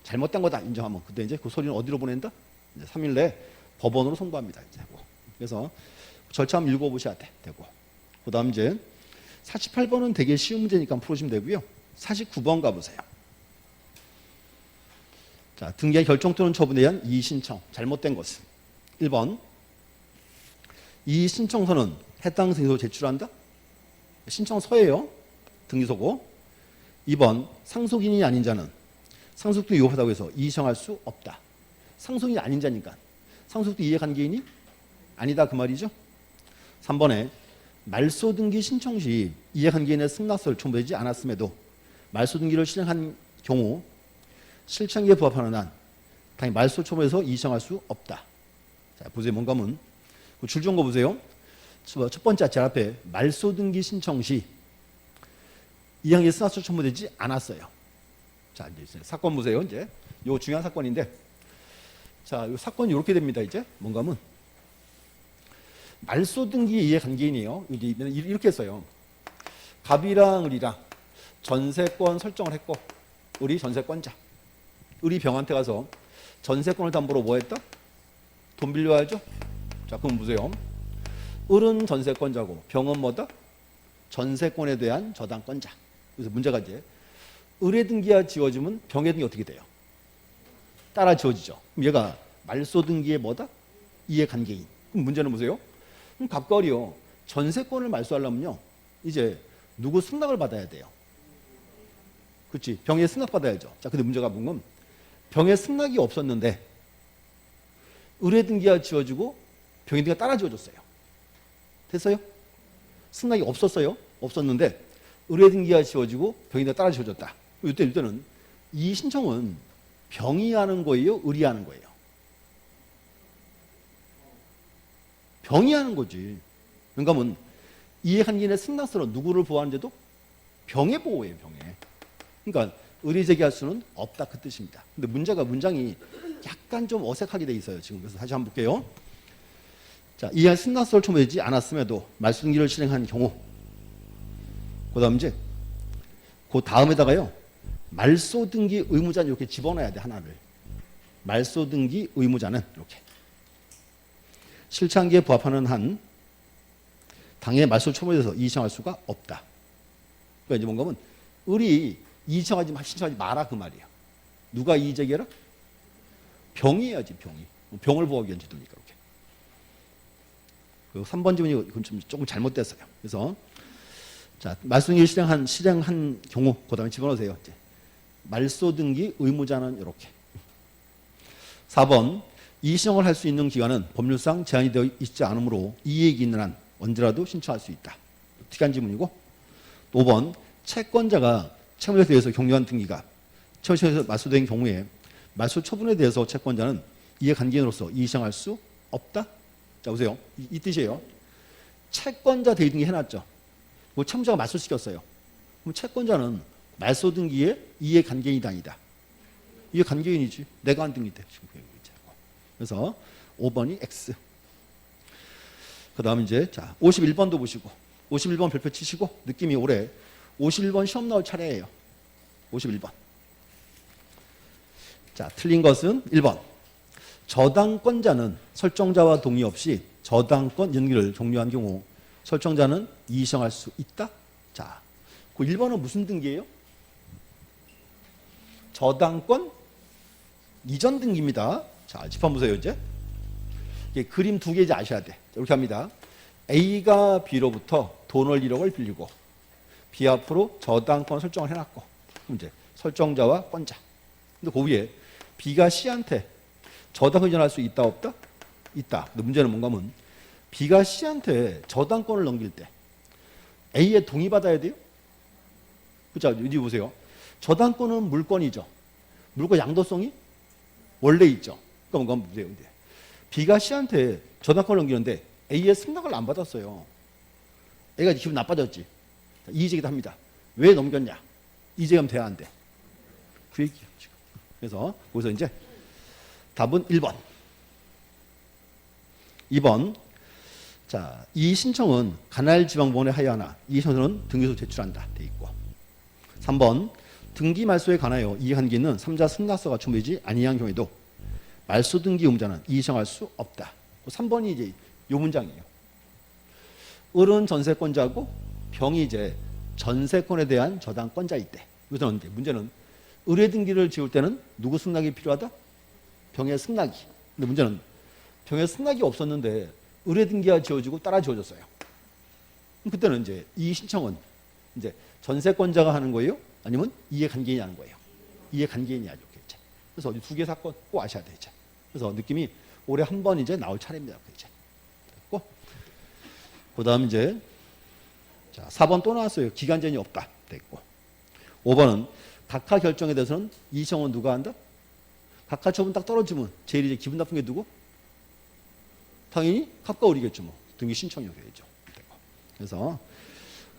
잘못된 거다 인정하면 그때 이제 그 소리는 어디로 보낸다? 이제 3일 내에 법원으로 송부합니다. 이제. 그래서 절차 한번 읽어보셔야 되고. 그 다음 이제 48번은 되게 쉬운 문제니까 풀어주시면 되고요. 49번 가보세요. 자, 등기의 결정 또는 처분에 의한 이의 신청. 잘못된 것은 1번. 이의 신청서는 해당 등기소 제출한다? 신청서예요. 등기소고. 2번. 상속인이 아닌 자는 상속도 위법하다고 해서 이의 신청할 수 없다. 상속인이 아닌 자니까. 상속도 이해관계인이 아니다 그 말이죠. 3번에 말소등기 신청 시 이해관계인의 승낙서를 첨부하지 않았음에도 말소등기를 실행한 경우 실천기에 부합하는 한 당연히 말소 첨부해서 이의신청할 수 없다. 자, 보세요. 뭔가 하면 줄 좋은 거 보세요. 첫 번째 제 앞에 말소등기 신청 시 이해관계인 승낙서 첨부되지 않았어요. 자, 이제 사건 보세요. 이제 요 중요한 사건인데, 자, 이 사건이 이렇게 됩니다. 이제 뭔가 하면 말소등기 이해관계인이에요. 이렇게 했어요. 갑이랑 을이랑 전세권 설정을 했고, 을이 전세권자. 을이 병한테 가서 전세권을 담보로 뭐 했다? 돈 빌려야죠. 자, 그럼 보세요. 을은 전세권자고 병은 뭐다? 전세권에 대한 저당권자. 그래서 문제가 이제 을의 등기가 지워지면 병의 등기 어떻게 돼요? 따라 지워지죠. 그럼 얘가 말소등기의 뭐다? 이해관계인. 그럼 문제는 보세요. 그럼 갑과 을이요. 전세권을 말소하려면요. 이제 누구 승낙을 받아야 돼요? 그렇지. 병의 승낙 받아야죠. 자, 근데 문제가 뭔가 병의 승낙이 없었는데 을의 등기가 지워지고 병의 등기가 따라 지워졌어요. 됐어요? 승낙이 없었어요. 없었는데 을의 등기가 지워지고 병의 등기가 따라 지워졌다. 이때는 이 신청은 병이 하는 거예요? 을이 하는 거예요? 병이 하는 거지. 그러니까 뭐 이해관계인의 승낙서로 누구를 보호하는데도 병의 보호예요. 병의. 그러니까 의리 제기할 수는 없다 그 뜻입니다. 근데 문장이 약간 좀 어색하게 돼 있어요. 지금 그래서 다시 한번 볼게요. 자, 이해 승낙서를 첨부하지 않았음에도 말소등기를 실행한 경우, 그다음 이제 그 다음에다가요 말소등기 의무자는 이렇게 집어넣어야 돼 하나를. 말소등기 의무자는 이렇게. 실체한계에 부합하는 한 당의 말소 처분에 대해서 이의신청할 수가 없다. 그러니까 이제 뭔가 하면 을이 신청하지 마라 그 말이에요. 누가 이의 제기해라? 병이 해야지, 병이. 병을 보호하기 위한 제도니까 이렇게. 그리고 3번 지문이 조금 잘못됐어요. 그래서 자, 말소 등기를 실행한 경우 그다음에 집어넣으세요. 이제 말소 등기 의무자는 이렇게. 4번 이의신청을 할 수 있는 기간은 법률상 제한이 되어 있지 않으므로 이의액이 있는 한 언제라도 신청할 수 있다. 특이한 지문이고 5번 채권자가 채무자에 대해서 격려한 등기가 채무자에서 말소된 경우에 말소 처분에 대해서 채권자는 이해관계인으로서 이의신청할 수 없다. 자 보세요. 이 뜻이에요. 채권자 대위 등기 해놨죠. 뭐 채무자가 말소시켰어요. 그럼 채권자는 말소 등기에 이해관계인이 아니다. 이해관계인이지. 내가 한 등기인데. 그래서 5번이 X. 그 다음 이제 자 51번도 보시고 51번 별표 치시고 느낌이 오래 51번 시험 나올 차례예요. 51번. 자 틀린 것은 1번. 저당권자는 설정자와 동의 없이 저당권 연기를 종료한 경우 설정자는 이의신청할 수 있다. 자, 그 1번은 무슨 등기예요? 저당권 이전 등기입니다. 자, 짚어보세요 이제. 이게 그림 두 개 이제 아셔야 돼. 이렇게 합니다. A가 B로부터 돈을 1억을 빌리고 B 앞으로 저당권 설정을 해놨고 이제 설정자와 권자. 근데 그 위에 B가 C한테 저당권 이전할 수 있다 없다? 있다. 근데 문제는 뭔가 하면 B가 C한테 저당권을 넘길 때 A의 동의 받아야 돼요? 그죠? 여기 보세요. 저당권은 물권이죠. 물권 양도성이 원래 있죠. 그러니까 뭔가 보세요. B가 C한테 저당권을 넘기는데 A의 승낙을 안 받았어요. A가 기분 나빠졌지. 이의제기도 합니다. 왜 넘겼냐? 이의제기하면 돼야 안 돼? 그 얘기예요. 지금. 그래서 거기서 이제 답은 1번. 2번. 자, 이 신청은 관할지방법원에 하여하나 이 신청서는 등기소 제출한다 돼 있고. 3번. 등기 말소에 관하여 이의관계는 3자 승낙서가 첨부되지 아니한 경우에도 말소 등기 의무자는 이의신청할 수 없다. 3번이 이제 요 문장이에요. 을은 전세권자고 병이 이제 전세권에 대한 저당권자일 때. 여기서는 문제는 을의 등기를 지을 때는 누구 승낙이 필요하다? 병의 승낙이. 근데 문제는 병의 승낙이 없었는데 을의 등기가 지어지고 따라 지어졌어요. 그때는 이제 이 신청은 이제 전세권자가 하는 거예요? 아니면 이해관계인이 하는 거예요? 이해관계인이 하죠. 그래서 두 개 사건 꼭 아셔야 돼 이제. 그래서 느낌이 올해 한 번 이제 나올 차례입니다. 이제. 됐고. 그다음 이제 자 4번 또 나왔어요. 기간제한이 없다. 됐고. 5번은 각하 결정에 대해서는 이의신청은 누가 한다? 각하 처분 딱 떨어지면 제일 이제 기분 나쁜 게 누구? 당연히 갑과 을이겠죠. 뭐 등기 신청이겠죠. 그래서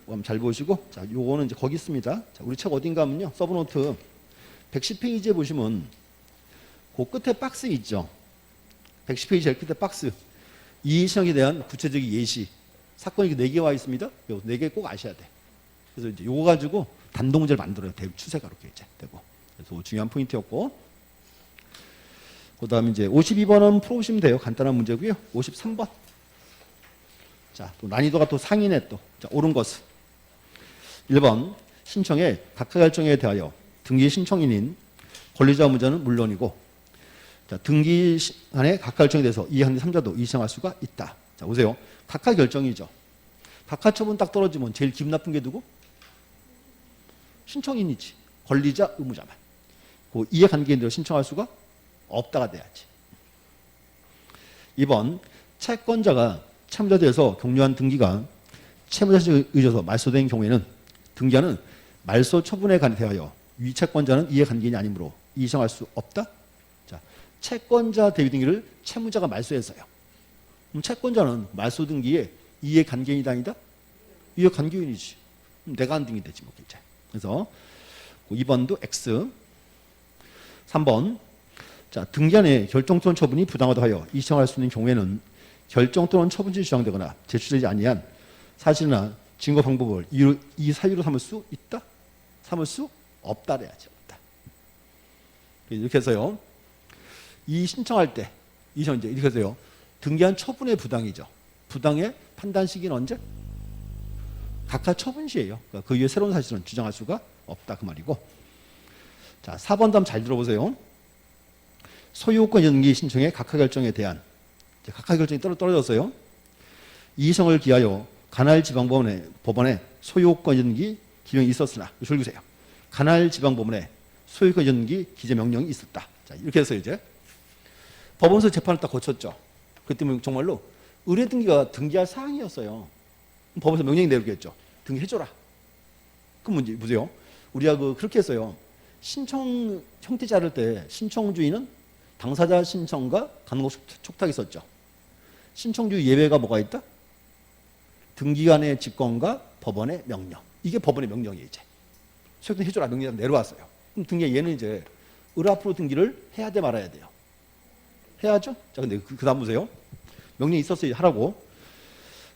한번 잘 보시고 자 요거는 이제 거기 있습니다. 자, 우리 책 어딘가 하면요 서브노트 110페이지에 보시면 그 끝에 박스 있죠. 110페이지 제일 끝에 박스 이의신청에 대한 구체적인 예시 사건이 4개 와 있습니다. 요 4개 꼭 아셔야 돼. 그래서 이제 요거 가지고 단독 문제를 만들어요. 추세가 이렇게 이제 되고. 그래서 중요한 포인트였고. 그다음 이제 52번은 풀어보시면 돼요. 간단한 문제고요. 53번. 자, 또 난이도가 또 상이네 또. 자, 옳은 것은 1번 신청의 각하 결정에 대하여 등기 신청인인 권리자 의무자는 물론이고 자, 등기 안에 각하 결정에 대해서 이해하는 3자도 이의신청할 수가 있다. 자, 보세요. 각하 결정이죠. 각하 처분 딱 떨어지면 제일 기분 나쁜 게 누구? 신청인이지. 권리자 의무자만. 그 이해관계인대로 신청할 수가 없다가 돼야지. 2번 채권자가 채무자에 대해서 격려한 등기가 채무자에 의해서 말소된 경우에는 등기하는 말소 처분에 대하여 위채권자는 이해관계인이 아니므로 이의신청할 수 없다. 자, 채권자 대위 등기를 채무자가 말소했어요. 그럼 채권자는 말소 등기에 이해관계인이 아니다? 이해관계인이지. 내가 한 등기 되지 뭐 이제. 그래서 2번도 X. 3번 자, 등기안에 결정 또는 처분이 부당하다 하여 이의신청할 수 있는 경우에는 결정 또는 처분이 주장되거나 제출되지 아니한 사실이나 증거 방법을 이 사유로 삼을 수 있다? 삼을 수 없다 그래야지. 없다. 이렇게 해서요. 이 신청할 때 이제 이렇게 해서요. 등기한 처분의 부당이죠. 부당의 판단 시기는 언제? 각하 처분 시에요. 그러니까 그 이후에 새로운 사실은 주장할 수가 없다 그 말이고. 자, 4번 답 잘 들어보세요. 소유권 연기 신청의 각하 결정에 대한 각하 결정이 떨어졌어요. 이의성을 기하여 관할지방법원에 소유권 연기 기명이 있었으나 줄기세요. 관할지방법원에 소유권 연기 기재명령이 있었다. 자, 이렇게 해서 이제 법원에서 재판을 딱 거쳤죠. 그 때문에 정말로 의뢰 등기가 등기할 사항이었어요. 법원에서 명령이 내리겠죠. 등기해줘라. 그 문제 보세요. 우리가 그렇게 했어요. 신청 형태 자를 때 신청주의는 당사자 신청과 간혹 촉탁이 있었죠. 신청주의 예외가 뭐가 있다? 등기관의 직권과 법원의 명령. 이게 법원의 명령이에요. 이제 소유권 해줘라 명령이 내려왔어요. 그럼 등기 얘는 이제 을 앞으로 등기를 해야 돼 말아야 돼요. 해야죠. 자, 근데 그 다음 보세요. 명령이 있었어요. 하라고.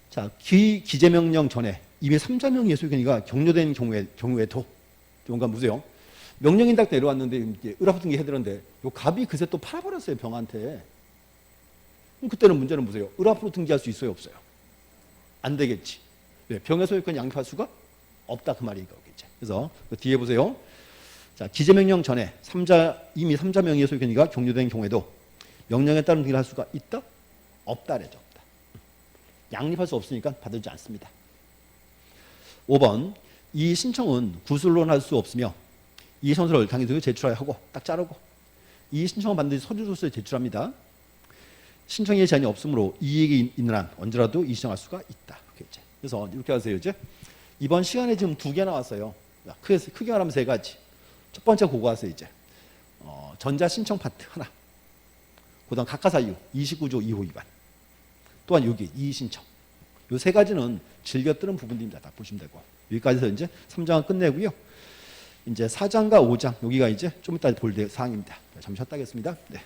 자, 기재명령 전에 이미 3자명의 소유권이가 격려된 경우에도 뭔가 보세요. 명령이 딱 내려왔는데 이제 을 앞으로 등기 해야 되는데 요 갑이 그새 또 팔아버렸어요. 병한테. 그럼 그때는 문제는 보세요. 을 앞으로 등기할 수 있어요? 없어요? 안 되겠지. 왜? 병의 소유권 양립할 수가 없다 그 말이니까. 그래서 그 뒤에 보세요. 자, 기재명령 전에 이미 3자 명의의 소유권이가 격려된 경우에도 명령에 따른 등기를 할 수가 있다? 없다 그래죠. 없다. 양립할 수 없으니까 받아주지 않습니다. 5번 이 신청은 구술론 할 수 없으며 이 선서를 당연히 제출해야 하고 딱 자르고 이 신청은 반드시 서류로서 제출합니다. 신청의 제한이 없으므로 이익이 있는 한 언제라도 이 신청할 수가 있다. 그래서 이렇게 하세요. 이제 이번 시간에 지금 2개 나왔어요. 크게 말하면 3가지. 첫 번째 그거 하세요. 이제 전자 신청 파트 하나. 그다음 각하사 이유 29조 2호 위반. 또한 여기 이의 신청. 요 3가지는 즐겨 뜨는 부분들입니다. 다 보시면 되고 여기까지 해서 이제 3장은 끝내고요. 이제 4장과 5장 여기가 이제 좀 이따 볼 사항입니다. 잠시 쉬었다 하겠습니다. 네.